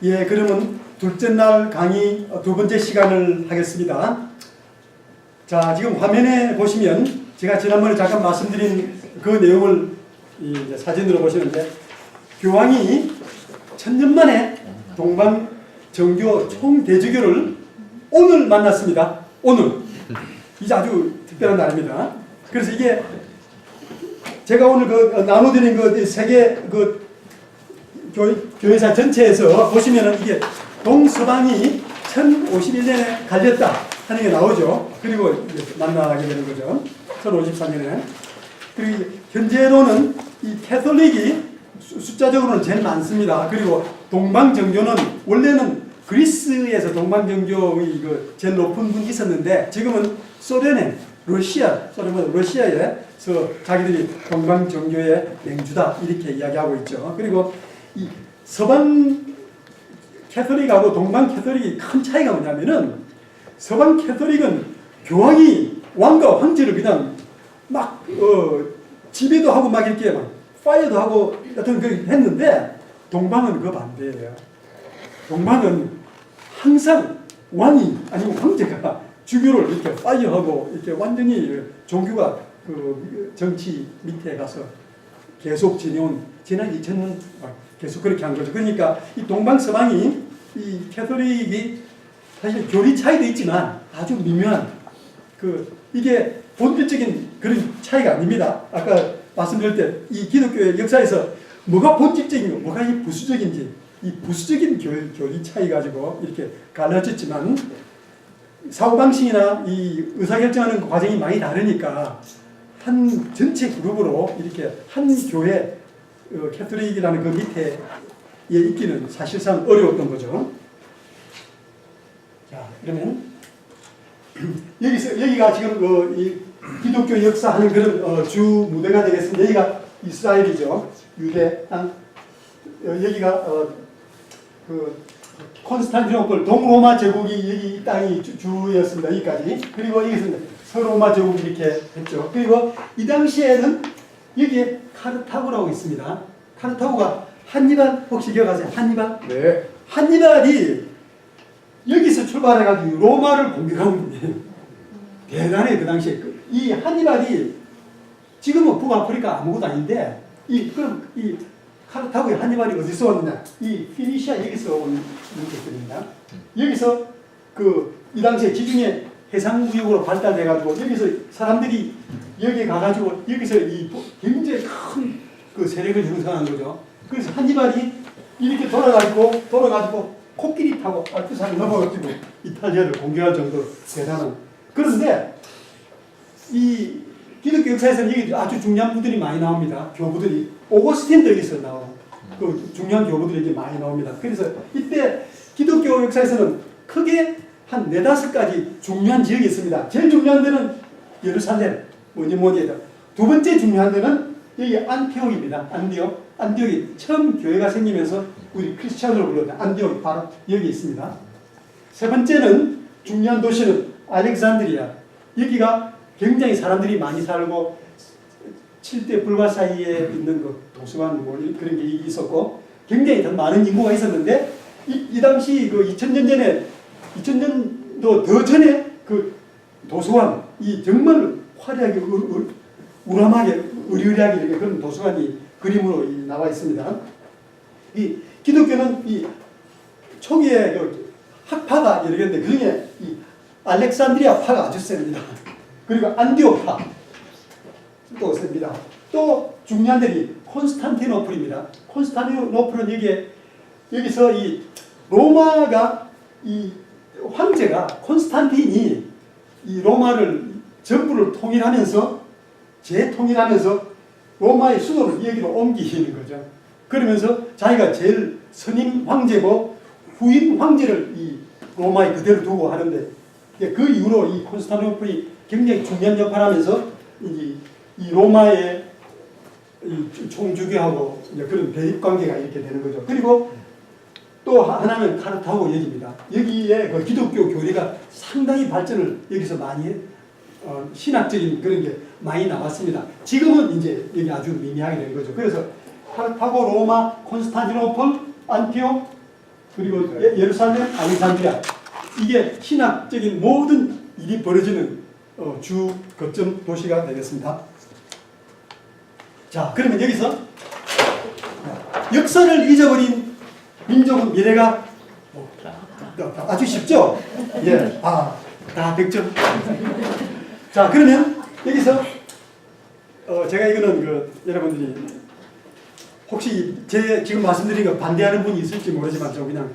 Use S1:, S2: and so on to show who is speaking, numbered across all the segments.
S1: 예, 그러면 둘째 날 강의 두 번째 시간을 하겠습니다. 자, 지금 화면에 보시면 제가 지난번에 잠깐 말씀드린 그 내용을 이제 사진으로 보시는데, 교황이 천년 만에 동방 정교 총대주교를 오늘 만났습니다. 오늘. 이제 아주 특별한 날입니다. 그래서 이게 제가 오늘 나눠드린 세계 교회사 전체에서 보시면은 이게 동서방이 1051년에 갈렸다 하는 게 나오죠. 그리고 만나게 되는 거죠. 1053년에. 그리고 현재로는 이 캐톨릭이 숫자적으로는 제일 많습니다. 그리고 동방정교는 원래는 그리스에서 동방정교의 제일 높은 분이 있었는데, 지금은 소련에 러시아에서 자기들이 동방정교의 맹주다 이렇게 이야기하고 있죠. 그리고 이 서방 캐톨릭하고 동방 캐톨릭이 큰 차이가 뭐냐면은, 서방 캐톨릭은 교황이 왕과 황제를 그냥 막 지배도 하고 막 이렇게 막 파이어도 하고 여튼 했는데, 동방은 그 반대예요. 동방은 항상 왕이 아니면 황제가 주교를 이렇게 파이어하고 이렇게 완전히 종교가 정치 밑에 가서 계속 지난 2000년 계속 그렇게 한 거죠. 그러니까 이 동방 서방이 이 캐톨릭이 사실 교리 차이도 있지만 아주 미묘한 이게 본질적인 그런 차이가 아닙니다. 아까 말씀드릴 때 이 기독교의 역사에서 뭐가 본질적이고 뭐가 이 부수적인지, 이 부수적인 교리 차이 가지고 이렇게 갈라졌지만, 사고방식이나 이 의사결정하는 과정이 많이 다르니까 한 전체 그룹으로 이렇게 한 교회 캐톨릭이라는 그 밑에 있기는 사실상 어려웠던 거죠. 자, 그러면 여기가 지금 이 기독교 역사하는 그런 주 무대가 되겠습니다. 여기가 이스라엘이죠. 유대 땅. 여기가 콘스탄티노플 동로마 제국이 이 땅이 주였습니다. 여기까지. 그리고 여기서 서로마 제국이 이렇게 했죠. 그리고 이 당시에는 여기에 카르타고라고 있습니다. 카르타고가 한니발 혹시 기억하세요? 한니발?
S2: 네.
S1: 한니발이 여기서 출발해가지고 로마를 공격한 분이에요. 대단해요. 그 당시에. 이 한니발이 지금은 북아프리카 아무것도 아닌데, 그럼 이 카르타고의 한니발이 어디서 왔느냐? 이 피니시아 여기서 온 것들입니다. 여기서 이 당시에 지중해 해상무역으로 발달돼가지고 여기서 사람들이 여기 가가지고 여기서 이 굉장히 큰 세력을 형성한 거죠. 그래서 한니발이 이렇게 돌아가지고 코끼리 타고 알프스산을 넘어가지고 이탈리아를 공격할 정도로 대단한. 그런데 이 기독교 역사에서는 여기 아주 중요한 분들이 많이 나옵니다. 교부들이. 오거스틴도 여기서 나오고, 중요한 교부들이 여기 많이 나옵니다. 그래서 이때 기독교 역사에서는 크게 한 4-5가지 중요한 지역이 있습니다. 제일 중요한 데는 예루살렘, 뭐니 두 번째 중요한 데는 여기 안티옥입니다. 안티옥이 처음 교회가 생기면서 우리 크리스찬으로 불렀는데, 안티옥이 바로 여기 있습니다. 세 번째는 중요한 도시는 알렉산드리아. 여기가 굉장히 사람들이 많이 살고 7대 불가 사이에 있는 도서관 그런 게 있었고, 굉장히 더 많은 인구가 있었는데, 이 당시 2000년도 더 전에 도서관, 정말 화려하게 우람하게 의리의리하게 이렇게 그런 도서관이 그림으로 나와 있습니다. 이 기독교는 이 초기에 학파가 여러 개인데, 그중에 이 알렉산드리아 파가 아주 셉니다. 그리고 안디옥파 또 셉니다. 또 중요한 데이 콘스탄티노플입니다. 콘스탄티노플은 여기서 이 로마가 이 황제가 콘스탄틴이 이 로마를 전부를 재통일하면서 로마의 수도를 여기로 옮기는 거죠. 그러면서 자기가 제일 선임 황제고 후임 황제를 이 로마에 그대로 두고 하는데, 그 이후로 이 콘스탄티노플이 굉장히 중요한 역할을 하면서 이 로마의 총주교하고 그런 대립 관계가 이렇게 되는 거죠. 그리고 또 하나는 카르타고 여기입니다. 여기에 기독교 교리가 상당히 발전을 여기서 많이 신학적인 그런 게 많이 나왔습니다. 지금은 이제 여기 아주 미미하게 된 거죠. 그래서 카르타고, 로마, 콘스탄티노플, 안티옥, 그리고 예루살렘, 알렉산드리아. 이게 신학적인 모든 일이 벌어지는 주 거점 도시가 되겠습니다. 자, 그러면 여기서 역사를 잊어버린 민족은 미래가 아주 쉽죠? 예, 다 100점. 자, 그러면 여기서 제가 이거는 여러분들이 혹시 제 지금 말씀드린 거 반대하는 분이 있을지 모르지만 저 그냥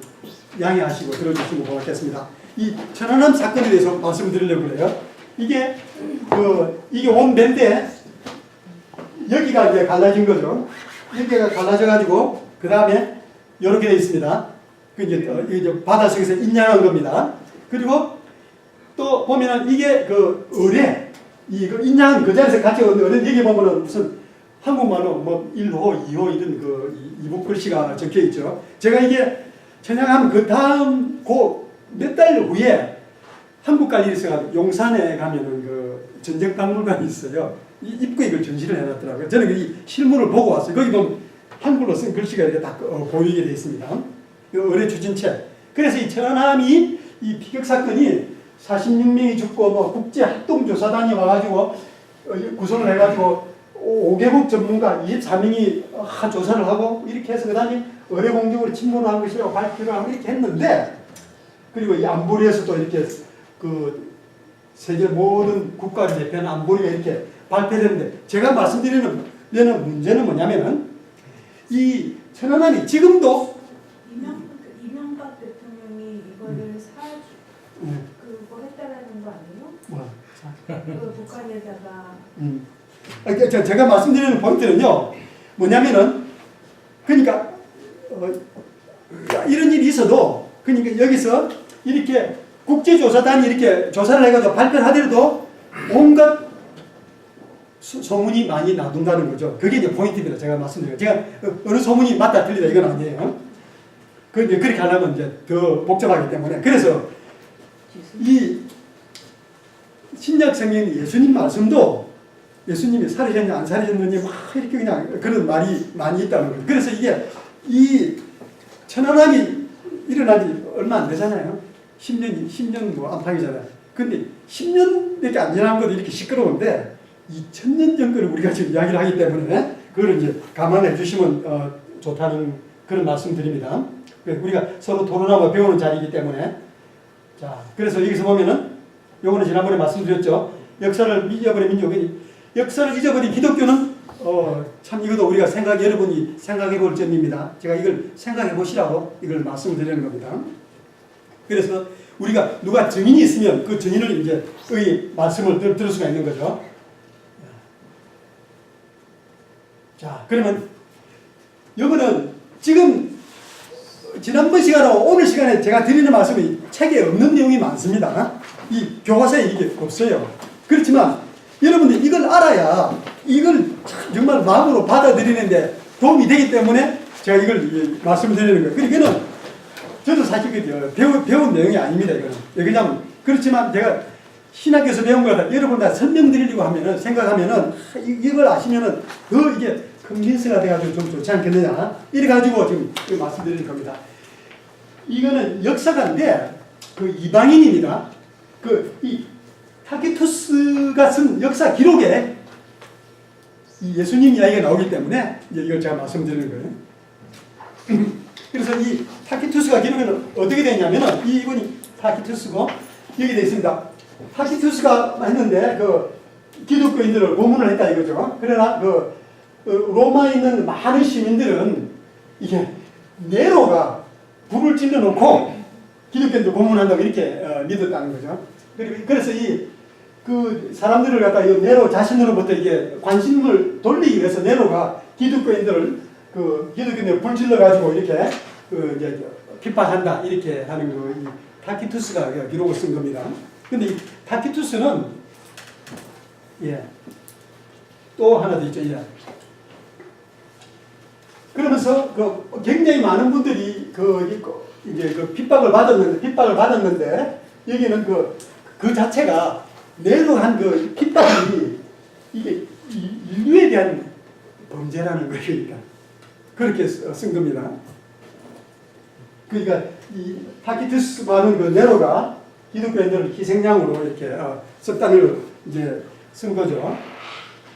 S1: 양해하시고 들어주시면 고맙겠습니다. 이 천안함 사건에 대해서 말씀드리려고 그래요. 이게 원배인데 여기가 이제 갈라진 거죠. 여기가 갈라져가지고 그 다음에 이렇게 되어 있습니다. 그 이제 바닷속에서 인양한 겁니다. 그리고 또 보면은 이게 의뢰, 인양은 그 자리에서 같이 의뢰 여기 보면은 무슨 한국말로 뭐 1호, 2호 이런 이북 글씨가 적혀 있죠. 제가 이게 천양함 그 다음 몇 달 후에 한국 갈 일이 있어가지고 용산에 가면은 전쟁 박물관이 있어요. 이 입구에 이걸 전시를 해놨더라고요. 저는 이 실물을 보고 왔어요. 거기 보면 한글로 쓴 글씨가 이렇게 딱 보이게 되어 있습니다. 의뢰 추진체. 그래서 이 천안함이 이 피격 사건이 46명이 죽고 뭐 국제합동조사단이 와가지고 구성을 해가지고 5개국 전문가 24명이 조사를 하고 이렇게 해서 그 다음에 의뢰 공격으로 침몰을 한 것이라고 발표를 하고 이렇게 했는데 그리고 이 안보리에서도 이렇게 세계 모든 국가를 대표하는 안보리가 이렇게 발표되는데 제가 말씀드리는 문제는 뭐냐면은 이 천안함이 지금도
S2: 이명박 대통령이 이거를 그거 했다라는 거 아니에요?
S1: 뭐?
S2: 그 북한에다가
S1: 제가 말씀드리는 포인트는요 뭐냐면은 그러니까 이런 일이 있어도 그러니까 여기서 이렇게 국제조사단이 이렇게 조사를 해가지고 발표를 하더라도 온갖 소문이 많이 나둔다는 거죠. 그게 이제 포인트입니다. 제가 말씀드려요. 제가 어느 소문이 맞다 틀리다 이건 아니에요. 그렇게 하려면 이제 더 복잡하기 때문에. 그래서 이 신약 성경 예수님 말씀도 예수님이 살으셨냐 안 살으셨느냐 막 이렇게 그냥 그런 말이 많이 있다는 거예요. 그래서 이게 이 천안함이 일어난 지 얼마 안 되잖아요. 10년 뭐 안팎이잖아요. 근데 10년밖에 안 지난 것도 이렇게 시끄러운데 2000년 전 거를 우리가 지금 이야기를 하기 때문에 그걸 이제 감안해 주시면 좋다는 그런 말씀 드립니다. 우리가 서로 토론하고 배우는 자리이기 때문에. 자, 그래서 여기서 보면은 요거는 지난번에 말씀드렸죠. 역사를 잊어버린 민족이 역사를 잊어버린 기독교는 참 이것도 우리가 여러분이 생각해 볼 점입니다. 제가 이걸 생각해 보시라고 이걸 말씀드리는 겁니다. 그래서 우리가 누가 증인이 있으면 그 증인을 이제 의 말씀을 들을 수가 있는 거죠. 자, 그러면 이거는 지금 지난번 시간하고 오늘 시간에 제가 드리는 말씀이 책에 없는 내용이 많습니다. 이 교과서에 이게 없어요. 그렇지만 여러분들 이걸 알아야 이걸 정말 마음으로 받아들이는데 도움이 되기 때문에 제가 이걸 말씀을 드리는 거예요. 그러니까 저도 사실 배운 내용이 아닙니다. 이거는. 그냥 그렇지만 제가 신학교에서 배운 거다 여러분 다 설명드리려고 하면은 생각하면은 이걸 아시면은 더 이게 컨빈스가 돼가지고 좀 좋지 않겠느냐 이래가지고 지금 말씀드리는 겁니다. 이거는 역사가인데 이방인입니다. 이 타키투스가 쓴 역사 기록에 이 예수님 이야기가 나오기 때문에 이제 이걸 제가 말씀드리는 거예요. 그래서 이 타키투스가 기록에는 어떻게 되냐면은 이분이 타키투스고 여기 되어 있습니다. 타키투스가 했는데 기독교인들을 고문을 했다 이거죠. 그러나 로마에 있는 많은 시민들은 이게 네로가 불을 질러 놓고 기독교인들 고문한다고 이렇게 믿었다는 거죠. 그래서 사람들을 갖다 이 네로 자신으로부터 이게 관심을 돌리기 위해서 네로가 기독교인들을 불 질러 가지고 이렇게 이제 핍박한다 이렇게 하는 이 타키투스가 기록을 쓴 겁니다. 근데 이 타키투스는 또 하나 더 있죠. 그러면서 굉장히 많은 분들이 이제 핍박을 받았는데 여기는 그 자체가 내로한 핍박이 이게 인류에 대한 범죄라는 거니까 그렇게 쓴 겁니다. 그러니까 이 타키투스라는 그 네로가 기독교인들을 희생양으로 이렇게 석단을 이제 쓴 거죠.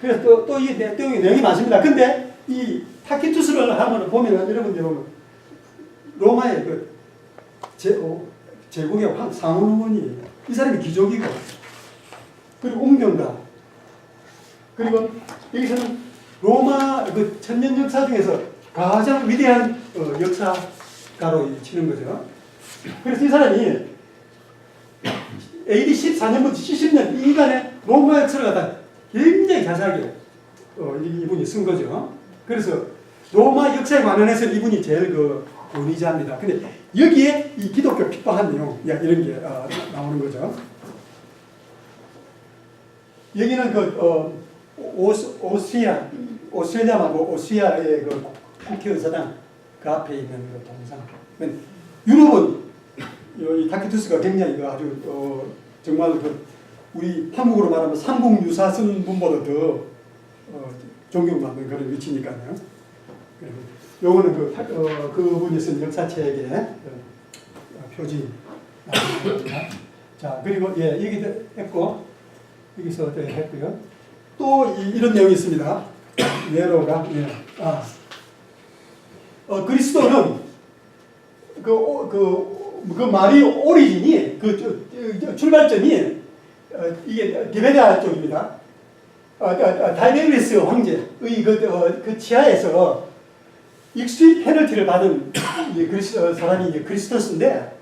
S1: 그래서 또 이 내용이 많습니다. 근데 이 타키투스를 한번 보면 여러분들 보면 로마의 그 제국의 상원의원이에요. 이 사람이 귀족이고 그리고 옹병가 그리고 여기서는 로마 그 천년 역사 중에서 가장 위대한 역사가로 치는 거죠. 그래서 이 사람이 AD 14년부터 70년 이 인간의 로마 역사를 갖다 굉장히 자세하게 이분이 쓴 거죠. 그래서 로마 역사에 관련해서 이분이 제일 그 권위자입니다. 근데 여기에 이 기독교 핍박한 내용 이런 게 나오는 거죠. 여기는 그 오스트리아하고 오스트리아의 그 국회의사당 그 앞에 있는 그 동상. 유럽은 이 타키투스가 굉장히 그 아주 정말 그 우리 한국으로 말하면 삼국유사 쓴 분보다 더 존경받는 그런 위치니까요. 요거는 그분이 쓴 역사책의 표지. 자, 그리고 여기도 했고 여기서 했고요. 또 이런 내용이 있습니다. 네로가 그리스도는 그 말이 오리진이 출발점이 이게 디베리아 쪽입니다. 다이베리스 황제의 그 치하에서 익스트림 페널티를 받은 사람이 이제 그리스도스인데,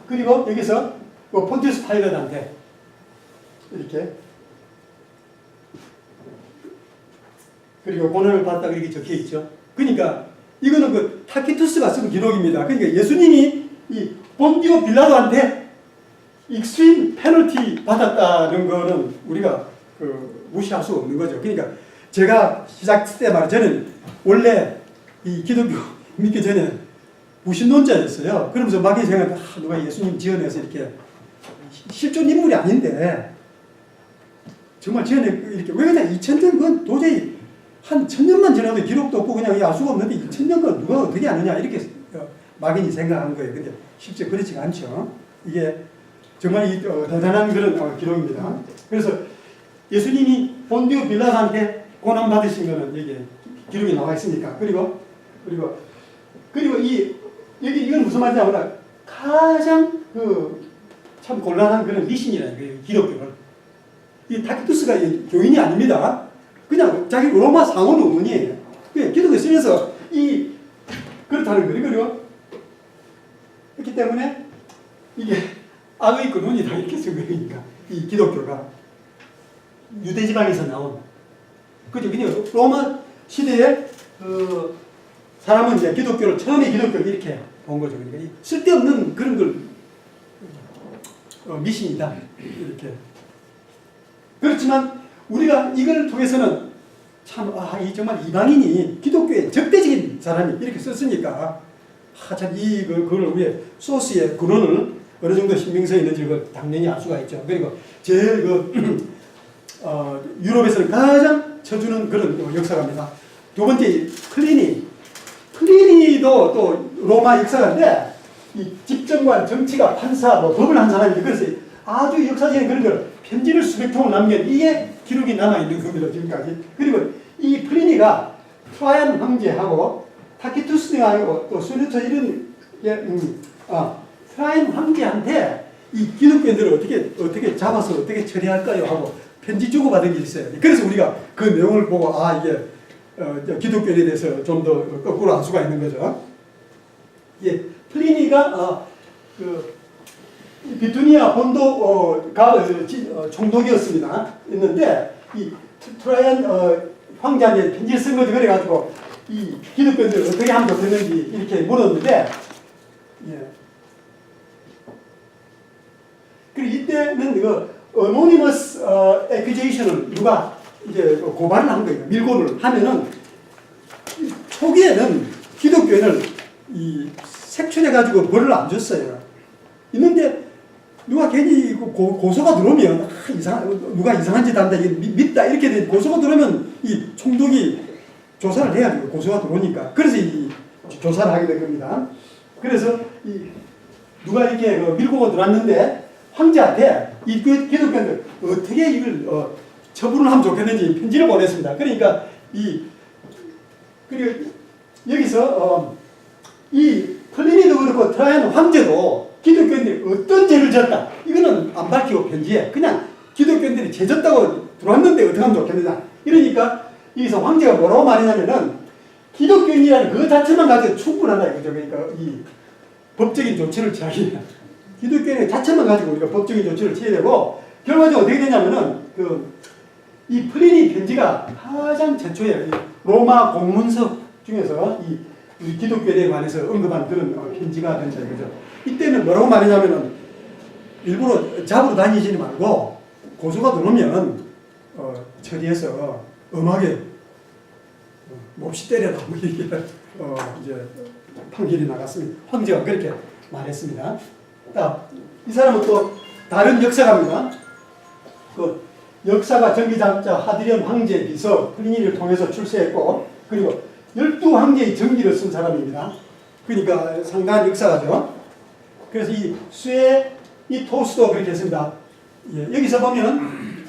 S1: 그리고 여기서 폰티우스 파일럿한테 이렇게 그리고 고난을 받다 이렇게 적혀 있죠. 그러니까 이거는 그 타키투스가 쓴 기록입니다. 그러니까 예수님이 이 본디오 빌라도한테 익스트림 페널티 받았다는 거는 우리가 무시할 수 없는 거죠. 그러니까 제가 시작 때 말이죠. 저는 원래 이 기독교 믿기 전에 무신론자였어요. 그러면서 막연히 생각했는데 누가 예수님 지어내서 이렇게 실존 인물이 아닌데 정말 지어내 이렇게 왜 그냥 2000년 그건 도저히 한 1000년만 지나도 기록도 없고 그냥 알 수가 없는데 2000년 건 누가 어떻게 아느냐 이렇게 막연히 생각한 거예요. 근데 실제 그렇지가 않죠. 이게 정말 대단한 그런 기록입니다. 그래서 예수님이 본디오 빌라도한테 고난 받으신 거는 여기 기록이 나와 있으니까. 그리고 이건 무슨 말이냐면 가장 참 곤란한 그런 미신이라는 거예요. 기독교를. 이 타키투스가 교인이 아닙니다. 그냥 자기 로마 상원 의원이에요. 그냥 기독교 쓰면서 그렇다는 거예요. 그리고 그렇기 때문에 이게 악의 근원이다 이렇게 쓴 거니까 이 기독교가 유대 지방에서 나온 그죠? 그냥 로마 시대에 사람은 이제 기독교를 처음에 기독교를 이렇게 본 거죠. 그러니까 쓸데없는 그런 걸 미신이다 이렇게. 그렇지만 우리가 이걸 통해서는 참 이 정말 이방인이 기독교의 적대적인 사람이 이렇게 썼으니까 참 그걸 우리의 소스의 근원을 어느 정도 신빙성이 있는지 그걸 당연히 알 수가 있죠. 그리고 제일 유럽에서는 가장 쳐주는 그런 역사가입니다. 두 번째 플리니도 또 로마 역사가인데 이 집정관, 정치가, 판사, 법을 한 사람인데 그래서 아주 역사적인 그런 걸 편지를 수백 통을 남긴 이게 기록이 남아있는 겁니다. 지금까지. 그리고 이 플리니가 트라이안 황제하고 타키투스하고 또 수르터 이런 트라이안 황제한테 이 기독교인들을 어떻게 잡아서 어떻게 처리할까요 하고 편지 주고받은 게 있어요. 그래서 우리가 그 내용을 보고 이게 기독교에 대해서 좀 더 거꾸로 알 수가 있는 거죠. 플리니가 비투니아 본도가 총독이었습니다. 있는데 이 트라이안 황제한테 편지를 쓴 거죠. 그래가지고 이 기독교인들 어떻게 하면 좋겠는지 이렇게 물었는데, 그리고 이때는 어노니머스 액큐제이션을 누가 이제 고발을 한 거예요. 밀고를 하면은 초기에는 기독교인을 색출해가지고 벌을 안 줬어요. 있는데 누가 괜히 고소가 들어오면 누가 이상한 짓 한다, 믿다 이렇게 된 고소가 들어오면 이 총독이 조사를 해야 돼요. 고소가 들어오니까. 그래서 이 조사를 하게 된 겁니다. 그래서 누가 이렇게 밀고 들어왔는데 황제한테 이 기독교인들 어떻게 이걸 처분을 하면 좋겠는지 편지를 보냈습니다. 그러니까 그리고 여기서 이 플리니도 그렇고 트라이안 황제도 기독교인들이 어떤 죄를 졌다 이거는 안 밝히고 편지에 그냥 기독교인들이 죄 졌다고 들어왔는데 어떻게 하면 좋겠느냐. 이러니까 여기서 황제가 뭐라고 말했냐면은 기독교인이라는 그 자체만 가지고 충분하다 이거죠. 그러니까 이 법적인 조치를 취하기 기독교인의 자체만 가지고 우리가 법적인 조치를 취해야 되고 결과적으로 어떻게 되냐면은 이 플리니 편지가 가장 최초에 로마 공문서 중에서 이 기독교에 관해서 언급한 그런 편지가 된다 이거죠. 이때는 뭐라고 말하냐면은 일부러 잡으러 다니시지 말고 고소가 들어오면 처리해서 엄하게 몹시 때려라 뭐 이렇게 이제 판결이 나갔습니다. 황제가 그렇게 말했습니다. 이 사람은 또 다른 역사가입니다. 그 역사가 전기작자 하드리언 황제 비서 플리니를 통해서 출세했고 그리고 12황제의 전기를 쓴 사람입니다. 그러니까 상당한 역사가죠. 그래서 이 토스도 그렇게 했습니다. 예, 여기서 보면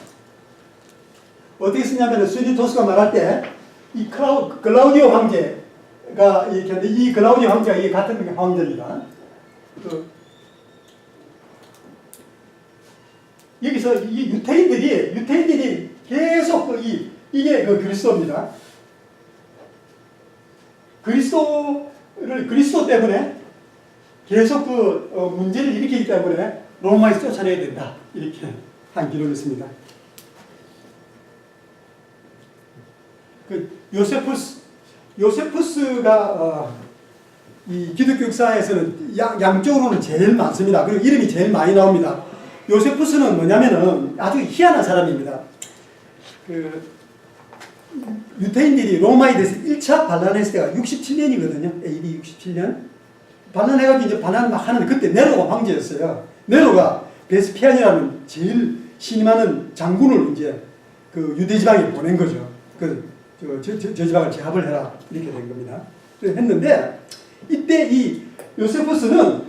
S1: 어떻게 쓰냐면 스웨디토스가 말할 때 이 클라우디오 황제가 이렇게 이 클라우디오 황제가 이게 같은 황제입니다. 여기서 이 유태인들이 계속 이게 그리스도입니다. 그리스도 때문에 계속 문제를 일으키기 때문에 로마에서 쫓아내야 된다 이렇게 한 기록이 있습니다. 요세푸스가 이 기독교 역사에서는 양쪽으로는 제일 많습니다. 그리고 이름이 제일 많이 나옵니다. 요세푸스는 뭐냐면은 아주 희한한 사람입니다. 유태인들이 로마에 대해서 1차 반란했을 때가 67년이거든요. AD 67년. 반란해가지고 이제 반란 막 하는데 그때 네로가 황제였어요. 네로가 베스피안이라는 제일 신임하는 장군을 이제 유대 지방에 보낸 거죠. 저 지방을 제압을 해라 이렇게 된 겁니다. 그래서 했는데 이때 이 요세푸스는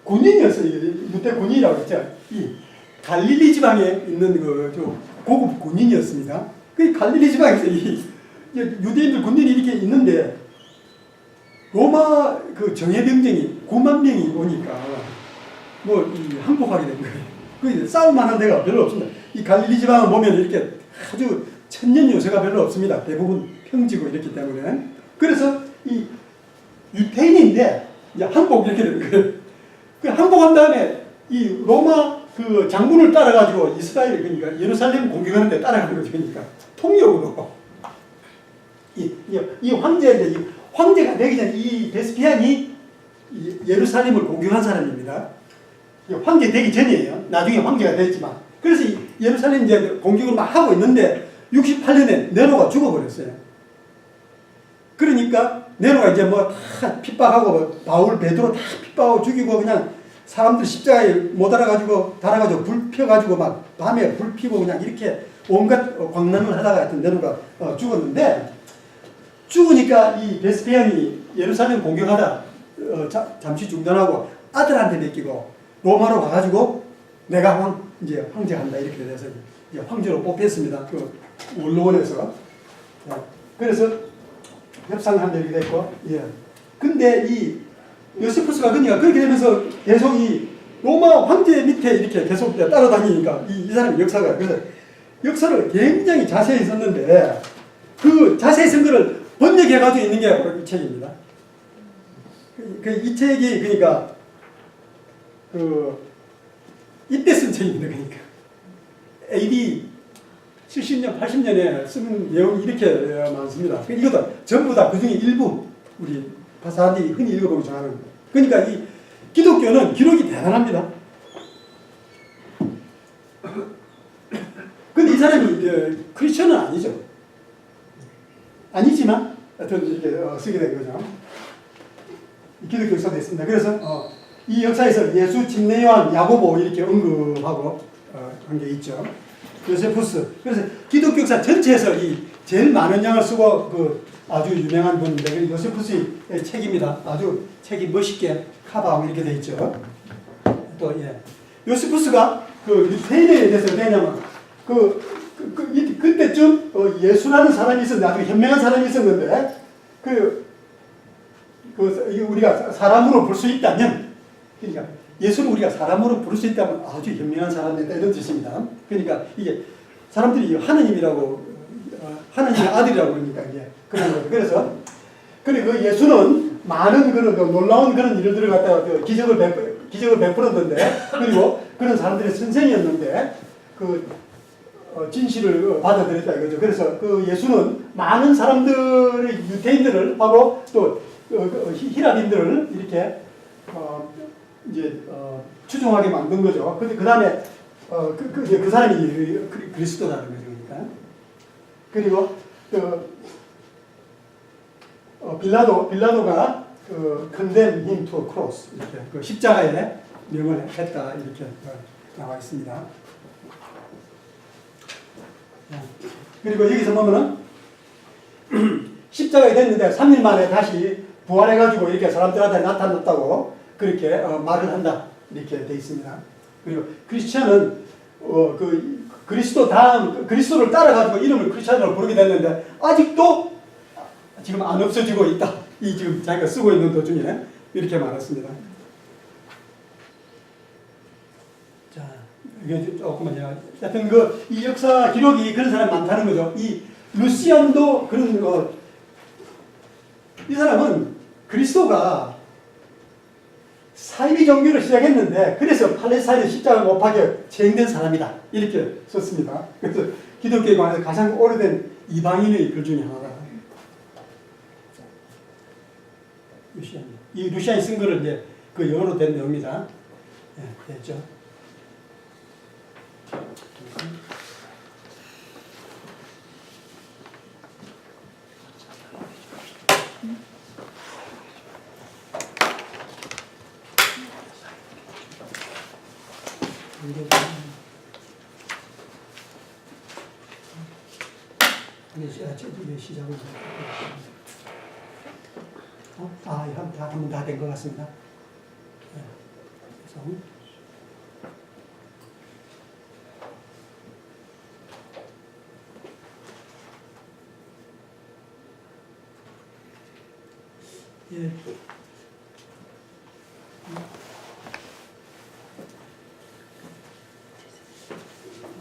S1: 군인이었어요. 유대 군인이라고 했죠. 이 갈릴리 지방에 있는 고급 군인이었습니다. 그 갈릴리 지방에서 유대인들 군인이 이렇게 있는데 로마 정예병정이 9만 명이 오니까 항복하게 된 거예요. 싸움만한 데가 별로 없습니다. 이 갈릴리 지방을 보면 이렇게 아주 천년 요새가 별로 없습니다. 대부분 평지고 이렇기 때문에. 그래서 이 유태인인데 이제 항복 이렇게 되는 거예요. 항복한 다음에 이 로마 장군을 따라가지고 이스라엘 그러니까 예루살렘 공격하는 데 따라가는 거죠. 그러니까 통역으로 이 황제인데 이 황제가 되기 전에 이 베스피안이 예루살렘을 공격한 사람입니다. 황제 되기 전이에요. 나중에 황제가 됐지만. 그래서 이 예루살렘 이제 공격을 막 하고 있는데 68년에 네로가 죽어버렸어요. 그러니까 네로가 이제 다 핍박하고 바울 베드로 다 핍박하고 죽이고 그냥 사람들 십자가에 못 달아가지고 불 펴가지고 막 밤에 불 피고 그냥 이렇게 온갖 광란을 하다가 하여튼 네로가 죽었는데 죽으니까 이 베스피안이 예루살렘 공격하다 잠시 중단하고 아들한테 맡기고 로마로 가가지고 내가 이제 황제한다 이렇게 돼서 이제 황제로 뽑혔습니다. 원로원에서. 그래서 협상을 이렇게 됐고, 예. 근데 이 요세푸스가 그러니까 그렇게 되면서 계속 이 로마 황제 밑에 이렇게 계속 따라다니니까 이 사람의 역사가 그래서 역사를 굉장히 자세히 썼는데 그 자세히 쓴 거를 번역해가지고 있는 게 바로 이 책입니다. 이 책이 그러니까 이때 쓴 책입니다. 그러니까 AD 70년, 80년에 쓴 내용이 이렇게 많습니다. 이것도 전부 다 그중에 일부 우리 사람들이 흔히 읽어보기 좋아하는. 그러니까 이 기독교는 기록이 대단합니다. 근데 이 사람이 크리스천은 아니죠. 아니지만 하여튼 이렇게 쓰게 된 거죠. 기독교 역사도 있습니다. 그래서 이 역사에서 예수, 침례요한, 야고보 이렇게 언급하고 한 게 있죠. 요세푸스. 그래서 기독교 역사 전체에서 이 제일 많은 양을 쓰고 그 아주 유명한 분인데 요세푸스의 책입니다. 아주 책이 멋있게 카바하고 이렇게 돼 있죠. 또 요세푸스가 그 유태인에 대해서 어떻게 했냐면 그때쯤 예수라는 사람이 있었는데 아주 현명한 사람이 있었는데 우리가 사람으로 볼 수 있다면, 그러니까 예수를 우리가 사람으로 부를 수 있다면 아주 현명한 사람이다 이런 뜻입니다. 그러니까 이게 사람들이 하느님이라고 하느님의 아들이라고 그러니까 이제 그런 거죠. 그래서 그리고 그 예수는 많은 그런 놀라운 그런 일들을 갖다가 기적을 베풀었는데, 그리고 그런 사람들의 선생이었는데 진실을 받아들였다 이거죠. 그래서 그 예수는 많은 사람들의 유태인들을 하고 또 히랍인들을 이렇게 추종하게 만든 거죠. 근데 그 다음에 그 사람이 그리스도라는 거죠. 그러니까. 그리고 빌라도가 condemn him to a cross 이렇게 십자가에 명을 했다 이렇게 나와 있습니다. 그리고 여기서 보면은 십자가에 됐는데 3일 만에 다시 부활해가지고 이렇게 사람들한테 나타났다고 그렇게 말을 한다 이렇게 돼 있습니다. 그리고 크리스천은 그리스도 다음 그리스도를 따라가지고 이름을 크리스천으로 부르게 됐는데 아직도 지금 안 없어지고 있다. 이 지금 자기가 쓰고 있는 도중에 이렇게 말했습니다. 자, 이게 조금만 제가 하여튼 이 역사 기록이 그런 사람이 많다는 거죠. 이 루시안도 그런 이 사람은 그리스도가 사이비 종교를 시작했는데 그래서 팔레스타인에 십자가 못 박혀 체행된 사람이다 이렇게 썼습니다. 그래서 기독교에 관해서 가장 오래된 이방인의 글 중에 하나다. 루시안. 이 루시안이 쓴 거를 이제 그 영어로 된 내용입니다. 네, 됐죠. 시작을 한번 다 된 것 같습니다. 예.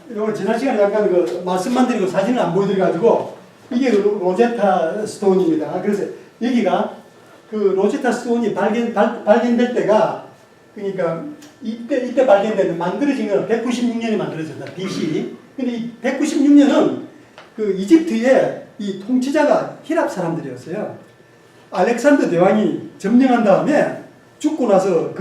S1: 이거 지난 시간에 잠깐 말씀만 드리고 사진을 안 보여드려가지고 이게 로제타 스톤입니다. 그래서 여기가 로제타 스톤이 발견될 때가 그러니까 이때 발견된 만들어진 건 196년에 만들어졌다. BC. 근데 이 196년은 이집트의 이 통치자가 히랍 사람들이었어요. 알렉산더 대왕이 점령한 다음에 죽고 나서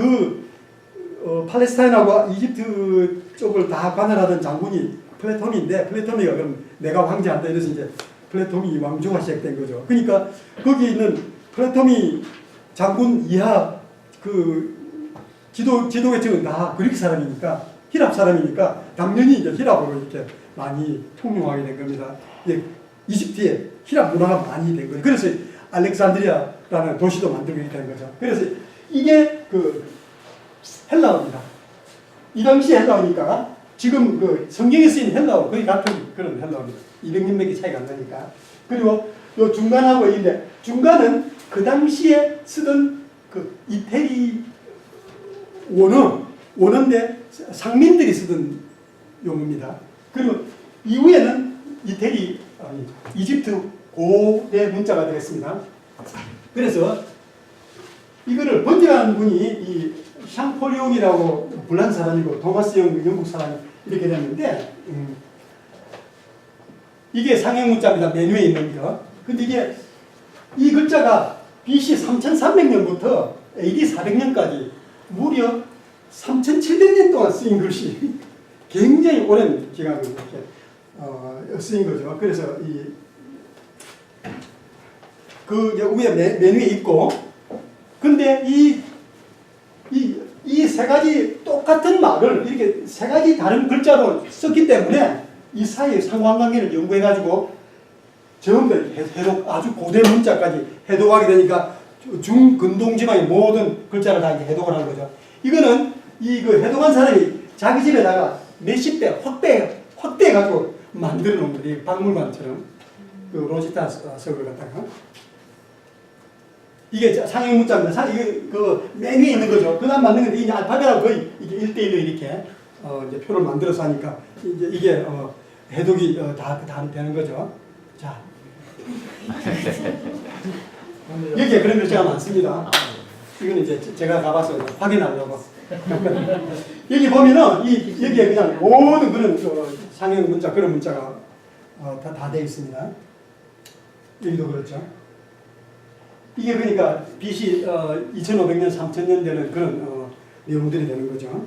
S1: 팔레스타인하고 이집트 쪽을 다 관할하던 장군이 플레토미인데 플레토미가 그럼 내가 황제한다 이래서 이제 플레토미 왕조가 시작된 거죠. 그러니까 거기 있는 플레토미 장군 이하 지도계층은 다 그리스 사람이니까 히랍 사람이니까 당연히 이제 히랍으로 이렇게 많이 통용하게 된 겁니다. 이집트에 히랍 문화가 많이 된 거예요. 그래서 알렉산드리아라는 도시도 만들게 된 거죠. 그래서 이게 헬라어입니다. 이 당시 헬라어니까 지금 성경에 쓰인 헬라어 거의 같은 그런 헬라어입니다. 200년밖에 차이가 안 나니까. 그리고 요 중간하고 있는데 중간은 그 당시에 쓰던 이태리 원어인데 상민들이 쓰던 용어입니다. 그리고 이후에는 이집트 고대 문자가 되겠습니다. 그래서 이거를 번역한 분이 이 샹폴리옹이라고 불란 사람이고 토마스 영국 사람이 이렇게 됐는데 이게 상형 문자입니다. 맨 위에 있는 거. 근데 이 글자가 BC 3300년부터 AD 400년까지 무려 3700년 동안 쓰인 글씨 굉장히 오랜 기간으로 이렇게 쓰인 거죠. 그래서 위에 맨 위에 있고, 근데 이 세 가지 똑같은 말을 이렇게 세 가지 다른 글자로 썼기 때문에 이 사이의 상관관계를 연구해가지고 전부 다 해독, 아주 고대 문자까지 해독하게 되니까 중근동 지방의 모든 글자를 다 이제 해독을 하는 거죠. 이거는 그 해독한 사람이 자기 집에다가 몇십 배, 확대해가지고 만들어 놓은 거지. 박물관처럼. 그 로지타 석을 갖다가. 이게 상형 문자입니다. 이게 맨 위에 있는 거죠. 그 다음 만든 건데, 이제 알파벳하고 거의 이게 1대1로 이렇게, 이제 표를 만들어서 하니까, 이제 이게, 해독이 다 되는 거죠. 자. 여기에 그런 글자가 많습니다. 이거는 이제 제가 가봐서 확인하려고. 여기 보면은, 여기에 그냥 모든 그런 상형 문자, 그런 문자가 다 되어 있습니다. 여기도 그렇죠. 이게 그러니까 BC 2500년, 3000년 되는 그런 내용들이 되는 거죠.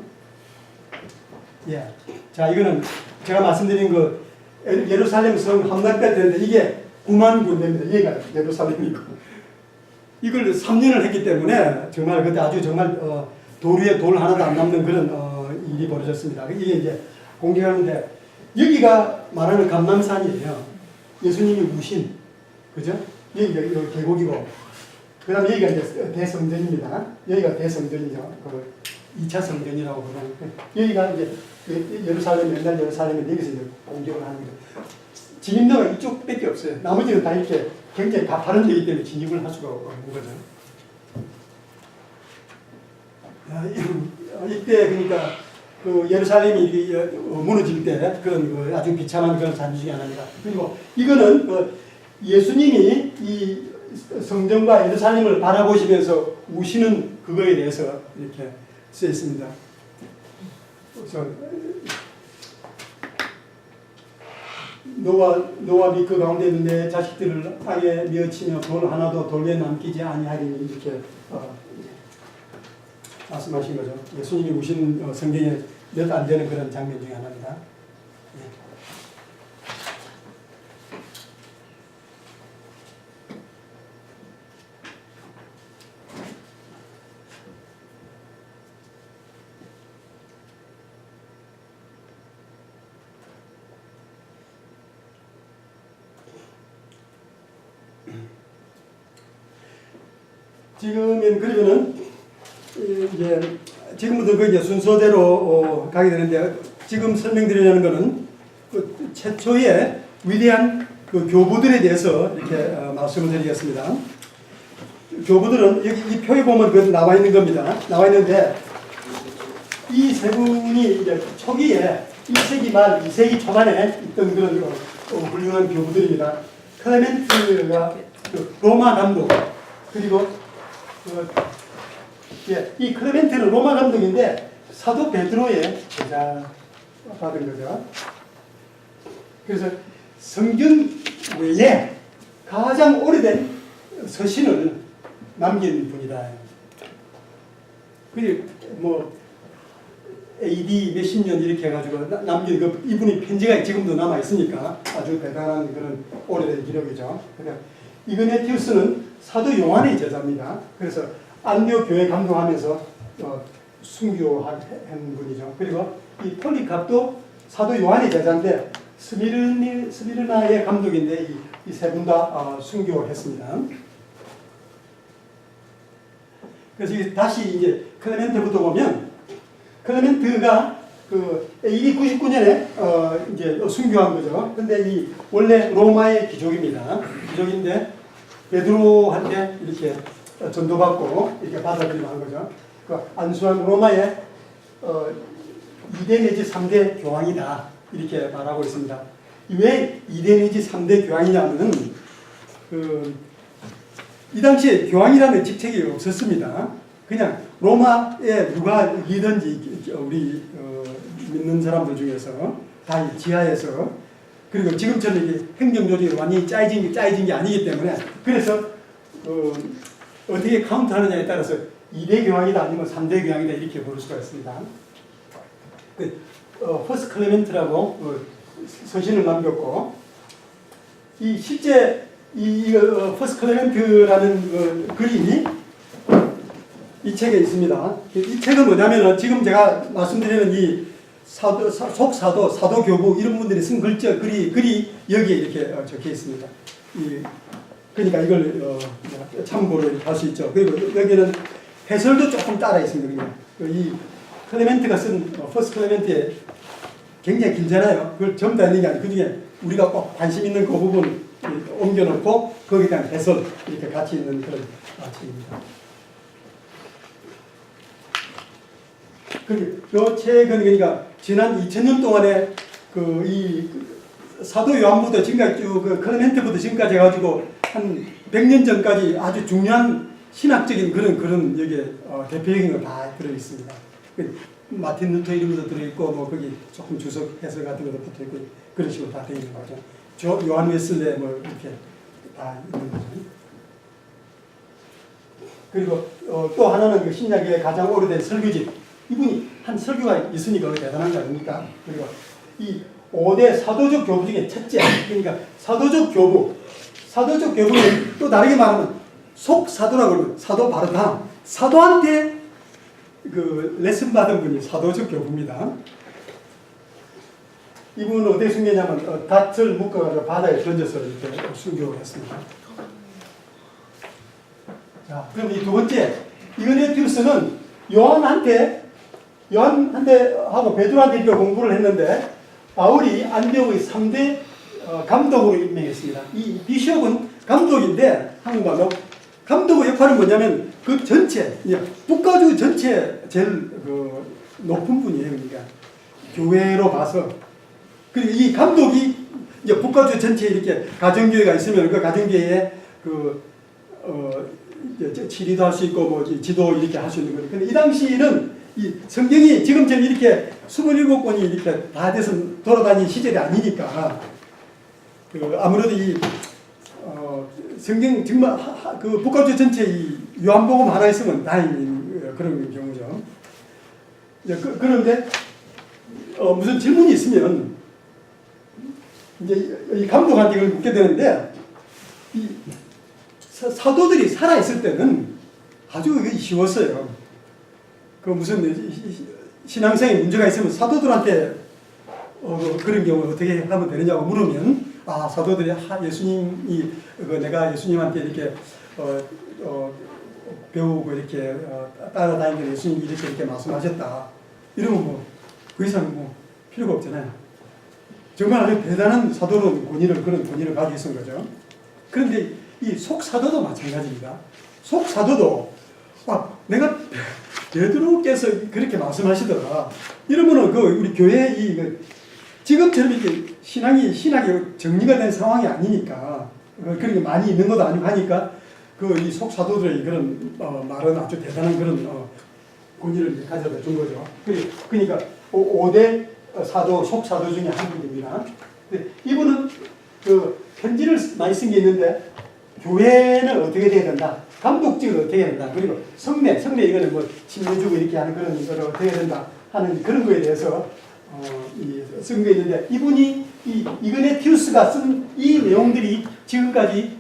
S1: 예. 자, 이거는 제가 말씀드린 그 예루살렘 성 함락됐는데 이게 9만 군데입니다. 여기가 예루살렘이고. 이걸 3년을 했기 때문에 정말 그때 아주 정말 돌 위에 돌 하나도 안 남는 그런 일이 벌어졌습니다. 이게 이제 공개하는데 여기가 말하는 감람산이에요. 예수님이 우신, 그죠? 여기가 계곡이고, 그 다음에 여기가 이제 대성전입니다. 여기가 대성전이죠. 그 2차 성전이라고 그러는. 여기가 이제 예루살렘, 옛날 예루살렘인데 여기서 이제 공격을 하는 거죠. 진입로가 이쪽밖에 없어요. 나머지는 다 이렇게 굉장히 가파른 데이기 때문에 진입을 할 수가 없는 거죠. 이때 그러니까 그 예루살렘이 무너질 때 그런 아주 비참한 그런 잔주 중에 하나입니다. 그리고 이거는 예수님이 이 성전과 예루살렘을 바라보시면서 우시는 그거에 대해서 이렇게 쓰여 있습니다. 그래서 노아 및 그 가운데 있는 내 자식들을 땅에 미어치며 돌 하나도 돌 위에 남기지 아니하리니 이렇게 말씀하신 거죠. 예수님이 우신 성경에 몇 안 되는 그런 장면 중에 하나입니다. 지금은 그러면은 이제 지금부터 그 이제 순서대로 가게 되는데 지금 설명드리려는 것은 그 최초의 위대한 그 교부들에 대해서 이렇게 말씀을 드리겠습니다. 교부들은 여기 이 표에 보면 그 나와 있는 겁니다. 나와 있는데 이 세 분이 이제 초기에 1세기 말 2세기 초반에 있던 그런 훌륭한 교부들입니다. 클레멘트가 그 로마 감독 그리고 이 클레멘트는 로마 감독인데 사도 베드로의 제자 받은 거죠. 그래서 성경 외에 가장 오래된 서신을 남긴 분이다. 그리고 뭐 AD 몇십 년 이렇게 해가지고 남긴 이분이 편지가 지금도 남아 있으니까 아주 대단한 그런 오래된 기록이죠. 그러니까 이그네티우스는 사도 요한의 제자입니다. 그래서 안디옥 교회 감독하면서 순교한 분이죠. 그리고 이 폴리캅도 사도 요한의 제자인데 스미르나의 감독인데 이 세 분 다 순교했습니다. 그래서 다시 이제 클레멘트부터 보면 클레멘트가 그 AD 99년에 이제 순교한 거죠. 근데 이 원래 로마의 귀족입니다. 귀족인데 베드로한테 이렇게 전도받고 이렇게 받아들이고 한 거죠. 그 안수한 로마의 2대 내지 3대 교황이다 이렇게 말하고 있습니다. 왜 2대 내지 3대 교황이냐면은 이 당시에 교황이라는 직책이 없었습니다. 그냥 로마에 누가 이기든지 우리 믿는 사람들 중에서 다 지하에서 그리고 지금처럼 이게 행정조직이 완전히 짜여진 게 아니기 때문에 그래서 어떻게 카운트하느냐에 따라서 2대 교황이다 아니면 3대 교황이다 이렇게 부를 수가 있습니다. 퍼스트 클레멘트라고 서신을 남겼고 이 실제 퍼스트 클레멘트라는 그림이 이 책에 있습니다. 이 책은 뭐냐면은 지금 제가 말씀드리는 이 속사도, 사도교부 이런 분들이 쓴 글이 여기에 이렇게 적혀 있습니다. 그러니까 이걸 참고를 할 수 있죠. 그리고 여기는 해설도 조금 따라 있습니다. 이 클레멘트가 쓴 퍼스트 클레멘트에 굉장히 길잖아요. 그걸 전부 다 있는 게 아니고 그 중에 우리가 꼭 관심 있는 그 부분 옮겨놓고 거기에 대한 해설 이렇게 같이 있는 그런 책입니다. 이 책은 그러니까 지난 2000년 동안에 이 사도 요한부터 지금까지 그 클레멘트부터 지금까지 해가지고 한 100년 전까지 아주 중요한 신학적인 그런 여기에 대표적인 거 다 들어 있습니다. 마틴 루터 이름도 들어 있고 뭐 거기 조금 주석 해설 같은 것도 붙어 있고 그런 식으로 다 되어 있는 거죠. 요한 웨슬레 뭐 이렇게 다 있는 거죠. 그리고 또 하나는 그 신약의 가장 오래된 설교집. 이분이 한 설교가 있으니까 대단한 거 아닙니까? 그리고 이 5대 사도적 교부 중에 첫째, 그러니까 사도적 교부. 사도적 교부는 또 다르게 말하면 속사도라고 그러면 사도 바르다. 사도한테 그 레슨 받은 분이 사도적 교부입니다. 이분은 어떻게 숨겼냐면 닷을 묶어가지고 바다에 던져서 이렇게 순교를 했습니다. 자, 그럼 이 두 번째, 이그네티우스는 요한한테 하고 베드로한테 이렇게 공부를 했는데 바울이 안디옥의 3대 감독으로 임명했습니다. 이 비숍은 감독인데 한국말로 감독의 역할은 뭐냐면 그 전체 북가주 전체 제일 높은 분이에요. 그러니까 교회로 봐서 그리고 이 감독이 이제 북가주 전체에 이렇게 가정교회가 있으면 그 가정교회에 치리도 할 수 있고 뭐 지도 이렇게 할 수 있는 거예요. 근데 이 당시에는 이 성경이 지금처럼 이렇게 27권이 이렇게 다 돼서 돌아다니는 시절이 아니니까 아무래도 이 성경 정말 그 북가주 전체 이 요한복음 하나 있으면 다행인 그런 경우죠. 그런데 무슨 질문이 있으면 이제 이 감독한테 이걸 묻게 되는데 이 사도들이 살아 있을 때는 아주 쉬웠어요. 그 무슨 신앙생에 문제가 있으면 사도들한테 그런 경우 어떻게 하면 되느냐고 물으면 사도들이 예수님이 내가 예수님한테 이렇게 배우고 이렇게 따라다니는 예수님이 이렇게 말씀하셨다. 이러면 뭐 그 이상 뭐 필요가 없잖아요. 정말 아주 대단한 사도는 그런 권위를 가지고 있는 거죠. 그런데 이 속사도도 마찬가지입니다. 속사도도 내가 베드로께서 그렇게 말씀하시더라. 이러면은 우리 교회 지금처럼 이렇게 신학이 정리가 된 상황이 아니니까 그런 게 많이 있는 것도 아니고 하니까 이 속사도들의 그런 말은 아주 대단한 그런 권위를 가져다 준 거죠. 그러니까 5대 사도 속사도 중에 한 분입니다. 이분은 편지를 많이 쓴 게 있는데 교회는 어떻게 돼야 된다. 감독직을 어떻게 해야 된다. 그리고 성례 이거는 뭐 침례주고 이렇게 하는 그런 거를 어떻게 해야 된다 하는 그런 거에 대해서 쓴 게 있는데 이분이 이그네티우스가 쓴 이 내용들이 지금까지